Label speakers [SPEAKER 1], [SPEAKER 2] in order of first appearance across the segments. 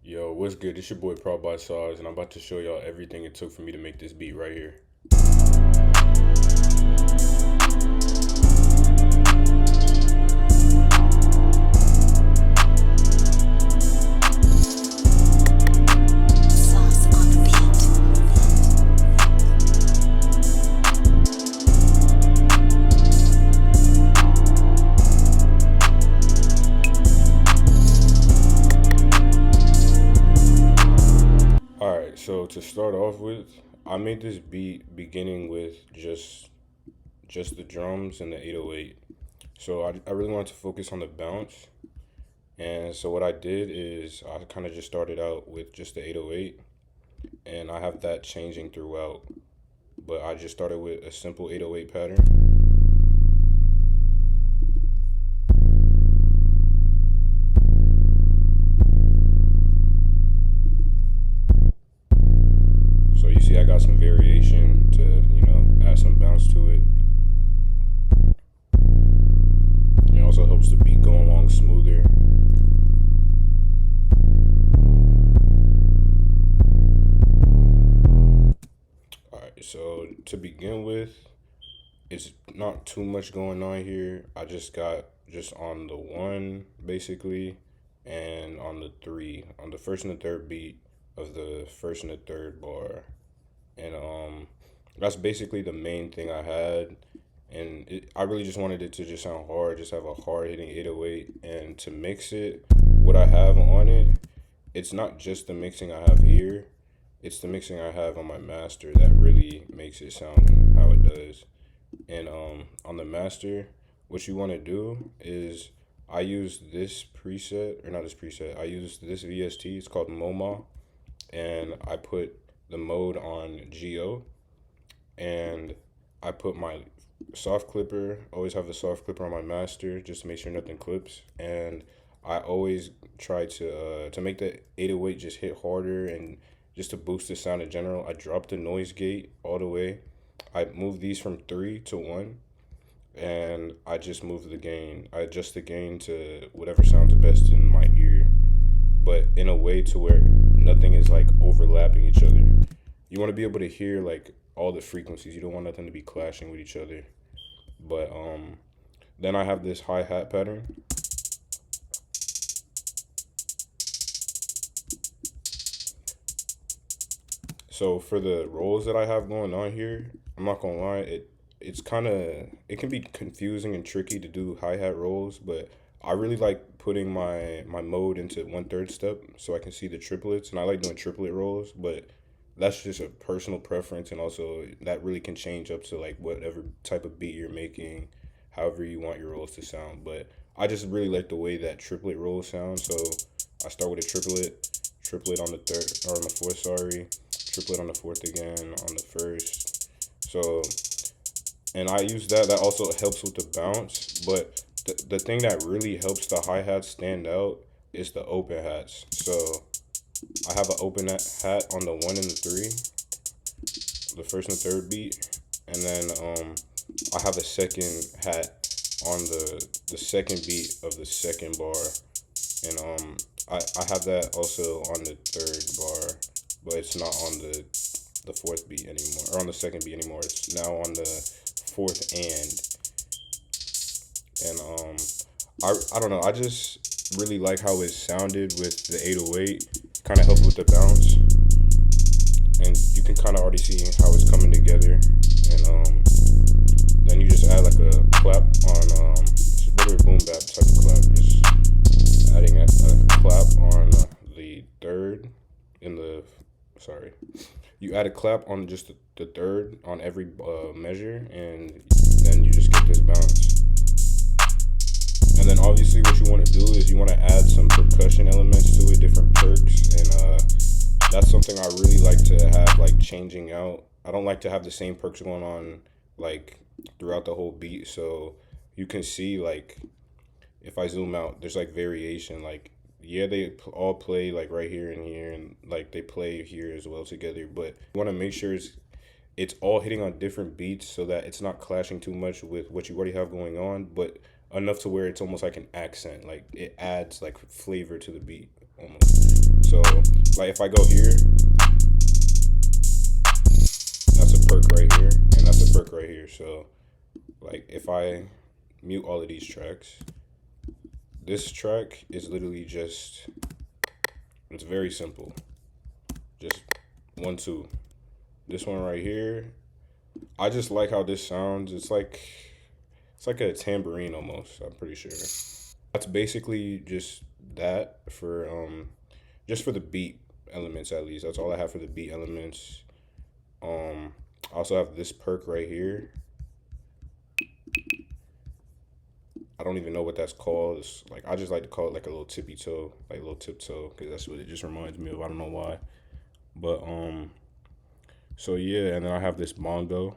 [SPEAKER 1] Yo, what's good? It's your boy prodbysaws, and I'm about to show y'all everything it took for me to make this beat right here. Alright, so to start off with, I made this beat beginning with just the drums and the 808. So I really wanted to focus on the bounce. And so what I did is I kind of just started out with just the 808, and I have that changing throughout. But I just started with a simple 808 pattern. So you see I got some variation to, add some bounce to it. It also helps the beat go along smoother. Alright, so to begin with, it's not too much going on here. I just got just on the one basically, and on the three, on the first and the third beat of the first and the third bar. And that's basically the main thing I had. And I really just wanted it to just sound hard, just have a hard hitting 808. And to mix it, what I have on it, it's not just the mixing I have here, it's the mixing I have on my master that really makes it sound how it does. And on the master, what you want to do is I use this preset, or not this preset, I use this VST, it's called MoMA, and I put the mode on GO, and I put my soft clipper, always have the soft clipper on my master just to make sure nothing clips. And I always try to make the 808 just hit harder, and just to boost the sound in general, I drop the noise gate all the way. I move these from 3 to 1, and I just move the gain. I adjust the gain to whatever sounds best in my ear, but in a way to where nothing is like overlapping each other. You want to be able to hear like all the frequencies. You don't want nothing to be clashing with each other. But then I have this hi-hat pattern. So for the rolls that I have going on here, I'm not gonna lie, it can be confusing and tricky to do hi-hat rolls, but I really like putting my mode into 1/3 step so I can see the triplets, and I like doing triplet rolls, but that's just a personal preference, and also that really can change up to like whatever type of beat you're making, however you want your rolls to sound. But I just really like the way that triplet rolls sound, so I start with a triplet on the third, or on the fourth, sorry, triplet on the fourth again, on the first. So, and I use that also helps with the bounce, but the thing that really helps the hi-hats stand out is the open hats. So I have an open hat on the 1 and the 3, the first and the third beat, and then I have a second hat on the second beat of the second bar, and I have that also on the third bar, but it's not on the fourth beat anymore, or on the second beat anymore. It's now on the fourth and I don't know. I just really like how it sounded with the 808. Kind of helped with the bounce, and you can kind of already see how it's coming together. And then you just add like a clap on it's a better boom bap type of clap. Just adding a clap on the third in the sorry. You add a clap on just the third on every measure, and then you just get this bounce. And then obviously what you want to do is you want to add some percussion elements to it, different perks, and that's something I really like to have like changing out. I don't like to have the same perks going on like throughout the whole beat, so you can see like if I zoom out, there's like variation. Like yeah, they all play like right here and here, and like they play here as well together, but you want to make sure it's all hitting on different beats so that it's not clashing too much with what you already have going on, but enough to where it's almost like an accent, like it adds like flavor to the beat almost. So like if I go here, that's a perk right here, and that's a perk right here. So like if I mute all of these tracks, this track is literally just, it's very simple. Just 1, 2. This one right here, I just like how this sounds. It's like a tambourine almost, I'm pretty sure. That's basically just that for just for the beat elements at least. That's all I have for the beat elements. I also have this perk right here. I don't even know what that's called. It's like, I just like to call it like a little tippy toe, like a little tiptoe, because that's what it just reminds me of. I don't know why. But so yeah, and then I have this bongo.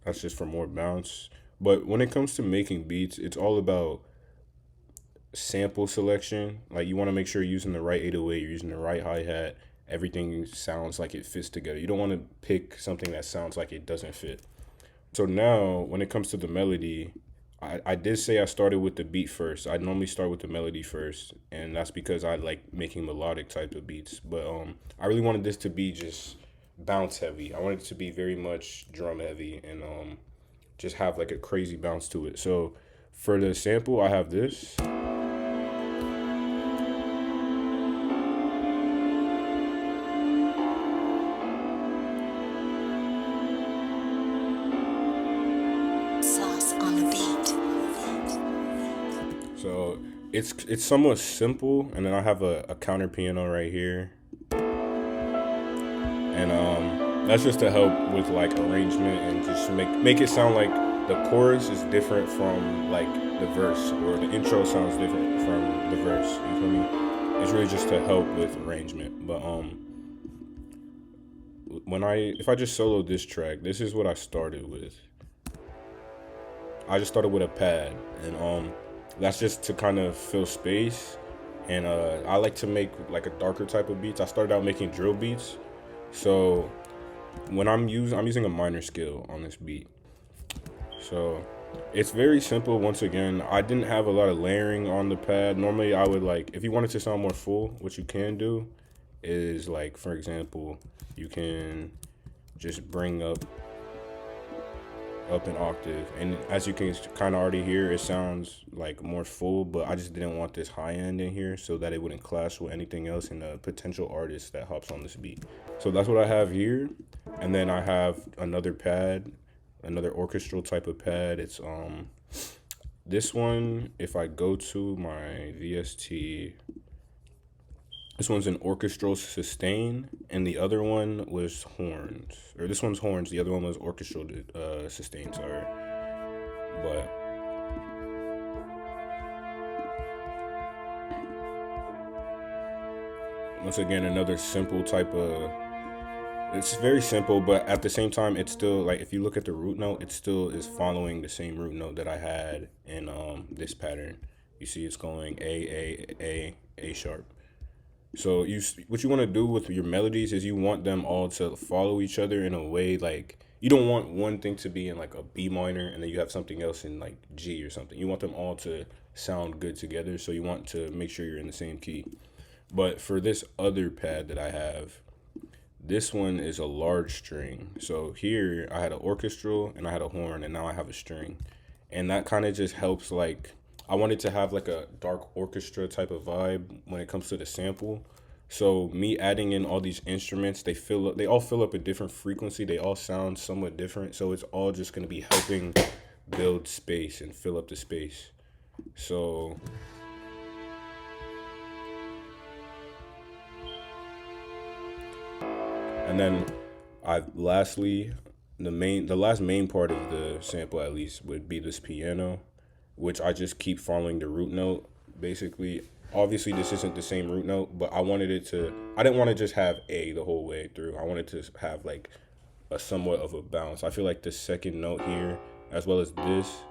[SPEAKER 1] That's just for more bounce. But when it comes to making beats, it's all about sample selection. Like you want to make sure you're using the right 808, you're using the right hi-hat. Everything sounds like it fits together. You don't want to pick something that sounds like it doesn't fit. So now when it comes to the melody, I did say I started with the beat first. I normally start with the melody first, and that's because I like making melodic type of beats. But I really wanted this to be just bounce heavy. I wanted it to be very much drum heavy and just have like a crazy bounce to it. So for the sample, I have this. So it's somewhat simple, and then I have a counter piano right here, and that's just to help with like arrangement and just make it sound like the chorus is different from like the verse, or the intro sounds different from the verse. You feel me? It's really just to help with arrangement. But if I just solo this track, this is what I started with. I just started with a pad, and that's just to kind of fill space. And I like to make like a darker type of beats. I started out making drill beats, so when I'm using a minor scale on this beat. So it's very simple. Once again, I didn't have a lot of layering on the pad. Normally I would, like, if you wanted to sound more full, what you can do is, like, for example, you can just bring up an octave, and as you can kind of already hear, it sounds like more full, but I just didn't want this high end in here so that it wouldn't clash with anything else in a potential artist that hops on this beat. So that's what I have here. And then I have another pad, another orchestral type of pad. It's this one, if I go to my VST, this one's an orchestral sustain, and the other one was horns. Or this one's horns, the other one was orchestral sustain, sorry. But once again, another simple type of, it's very simple, but at the same time, it's still, like, if you look at the root note, it still is following the same root note that I had in this pattern. You see it's going A sharp. So what you want to do with your melodies is you want them all to follow each other in a way, like, you don't want one thing to be in like a B minor and then you have something else in like G or something. You want them all to sound good together, so you want to make sure you're in the same key. But for this other pad that I have, this one is a large string. So here I had an orchestral and I had a horn, and now I have a string. And that kind of just helps, like, I wanted to have like a dark orchestra type of vibe when it comes to the sample. So me adding in all these instruments, they all fill up a different frequency. They all sound somewhat different. So it's all just going to be helping build space and fill up the space. So and then lastly, the last main part of the sample at least would be this piano, which I just keep following the root note, basically. Obviously, this isn't the same root note, but I didn't want to just have A the whole way through. I wanted to have, like, a somewhat of a bounce. I feel like the second note here, as well as this,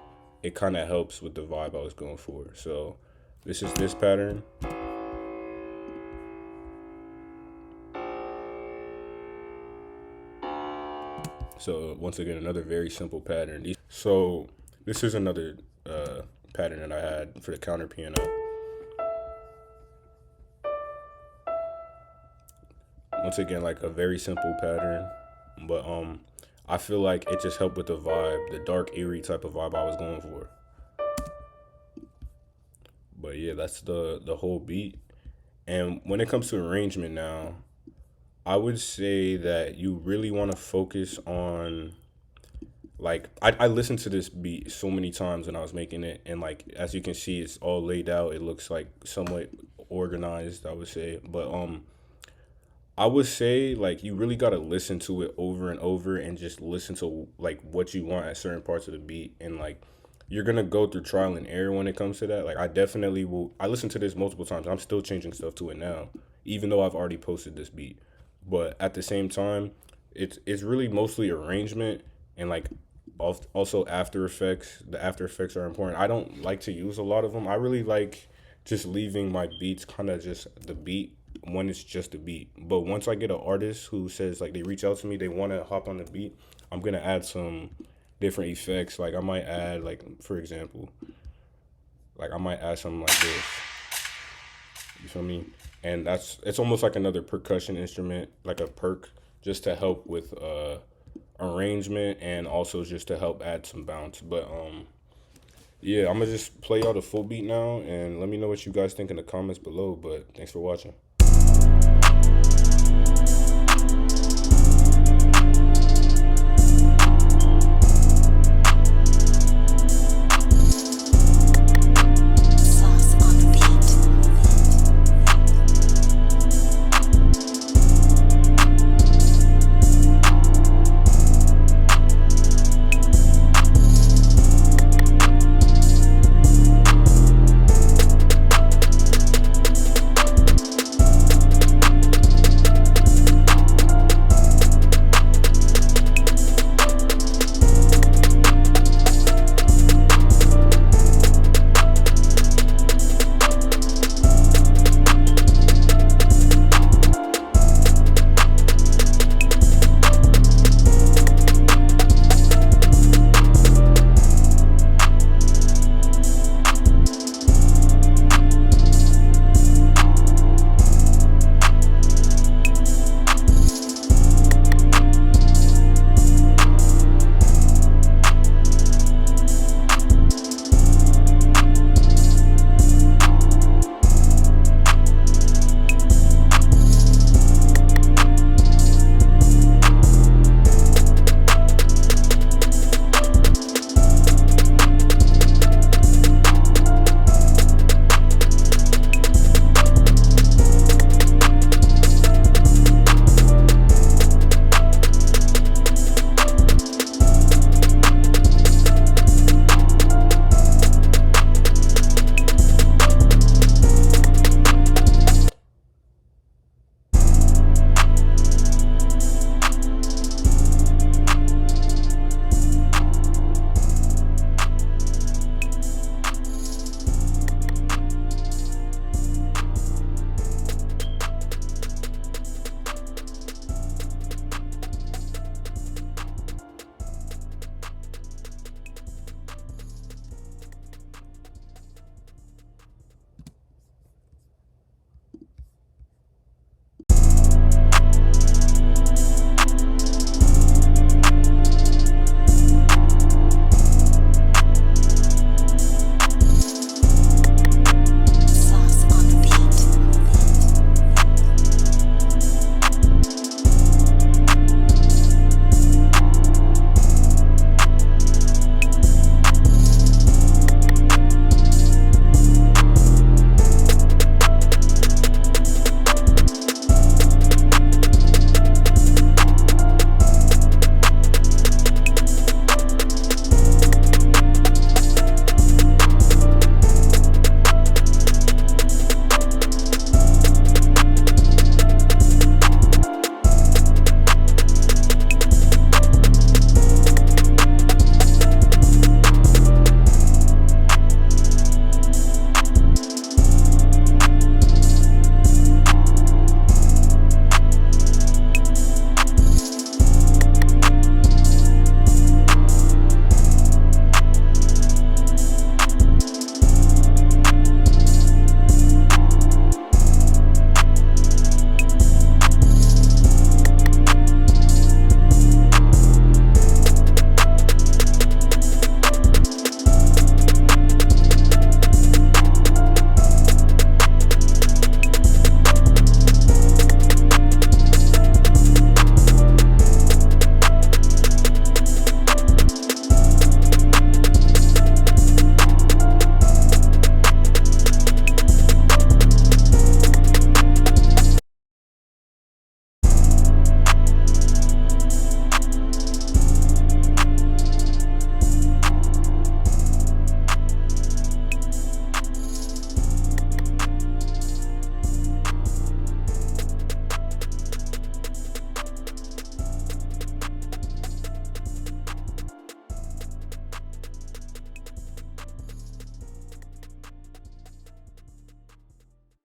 [SPEAKER 1] it kind of helps with the vibe I was going for. So this is this pattern. So once again, another very simple pattern. So this is another pattern that I had for the counter piano. Once again, like a very simple pattern, but I feel like it just helped with the vibe, the dark, eerie type of vibe I was going for. But yeah, that's the whole beat. And when it comes to arrangement now, I would say that you really want to focus on like I listened to this beat so many times when I was making it, and like as you can see it's all laid out. It looks like somewhat organized, I would say. But I would say like you really gotta listen to it over and over and just listen to like what you want at certain parts of the beat, and like you're gonna go through trial and error when it comes to that. Like I definitely will. I listened to this multiple times. I'm still changing stuff to it now, even though I've already posted this beat. But at the same time, it's really mostly arrangement and like also After Effects. The After Effects are important. I don't like to use a lot of them. I really like just leaving my beats kind of just the beat when it's just a beat. But once I get an artist who says like they reach out to me, they want to hop on the beat, I'm gonna add some different effects. Like I might add like for example, like I might add something like this. You feel me? And it's almost like another percussion instrument, like a perk, just to help with arrangement and also just to help add some bounce. But yeah, I'm gonna just play y'all the full beat now and let me know what you guys think in the comments below. But thanks for watching.